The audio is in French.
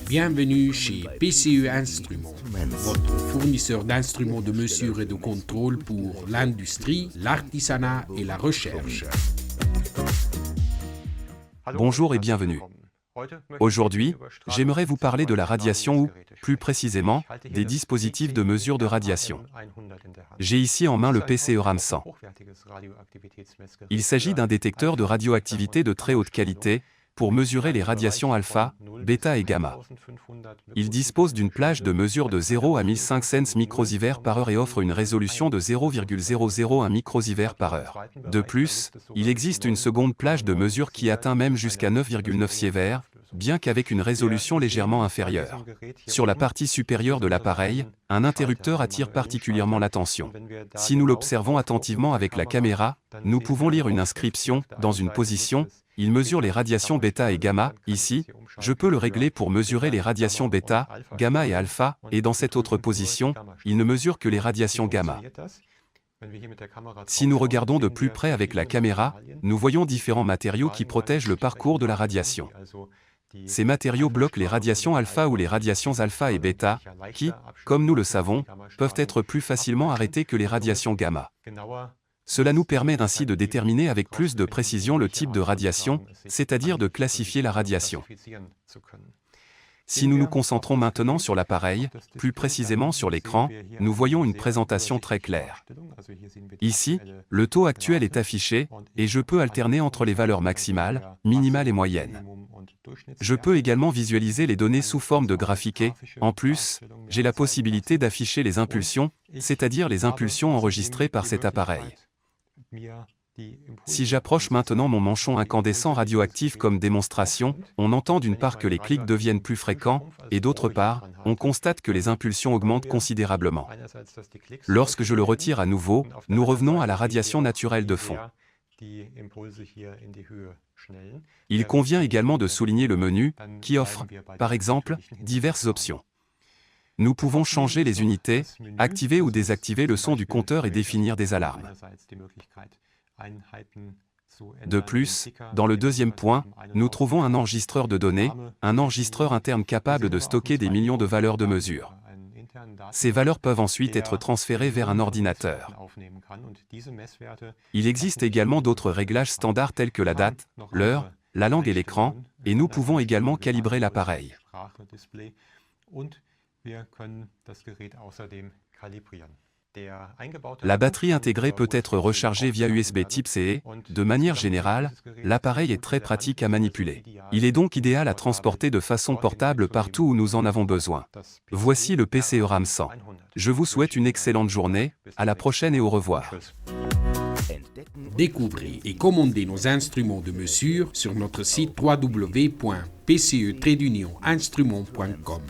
Bienvenue chez PCE Instruments, votre fournisseur d'instruments de mesure et de contrôle pour l'industrie, l'artisanat et la recherche. Bonjour et bienvenue. Aujourd'hui, j'aimerais vous parler de la radiation ou, plus précisément, des dispositifs de mesure de radiation. J'ai ici en main le PCE RAM 100. Il s'agit d'un détecteur de radioactivité de très haute qualité pour mesurer les radiations alpha, bêta et gamma. Il dispose d'une plage de mesure de 0 à 1500 microsieverts par heure et offre une résolution de 0,001 microsieverts par heure. De plus, il existe une seconde plage de mesure qui atteint même jusqu'à 9,9 sievert, bien qu'avec une résolution légèrement inférieure. Sur la partie supérieure de l'appareil, un interrupteur attire particulièrement l'attention. Si nous l'observons attentivement avec la caméra, nous pouvons lire une inscription, dans une position. Il mesure les radiations bêta et gamma. Ici, je peux le régler pour mesurer les radiations bêta, gamma et alpha, et dans cette autre position, il ne mesure que les radiations gamma. Si nous regardons de plus près avec la caméra, nous voyons différents matériaux qui protègent le parcours de la radiation. Ces matériaux bloquent les radiations alpha ou les radiations alpha et bêta, qui, comme nous le savons, peuvent être plus facilement arrêtées que les radiations gamma. Cela nous permet ainsi de déterminer avec plus de précision le type de radiation, c'est-à-dire de classifier la radiation. Si nous nous concentrons maintenant sur l'appareil, plus précisément sur l'écran, nous voyons une présentation très claire. Ici, le taux actuel est affiché, et je peux alterner entre les valeurs maximales, minimales et moyennes. Je peux également visualiser les données sous forme de graphiqués. En plus, j'ai la possibilité d'afficher les impulsions, c'est-à-dire les impulsions enregistrées par cet appareil. Si j'approche maintenant mon manchon incandescent radioactif comme démonstration, on entend d'une part que les clics deviennent plus fréquents, et d'autre part, on constate que les impulsions augmentent considérablement. Lorsque je le retire à nouveau, nous revenons à la radiation naturelle de fond. Il convient également de souligner le menu, qui offre, par exemple, diverses options. Nous pouvons changer les unités, activer ou désactiver le son du compteur et définir des alarmes. De plus, dans le deuxième point, nous trouvons un enregistreur de données, un enregistreur interne capable de stocker des millions de valeurs de mesure. Ces valeurs peuvent ensuite être transférées vers un ordinateur. Il existe également d'autres réglages standards tels que la date, l'heure, la langue et l'écran, et nous pouvons également calibrer l'appareil. La batterie intégrée peut être rechargée via USB Type-C et, de manière générale, l'appareil est très pratique à manipuler. Il est donc idéal à transporter de façon portable partout où nous en avons besoin. Voici le PCE RAM 100. Je vous souhaite une excellente journée, à la prochaine et au revoir. Découvrez et commandez nos instruments de mesure sur notre site www.pce-instruments.com.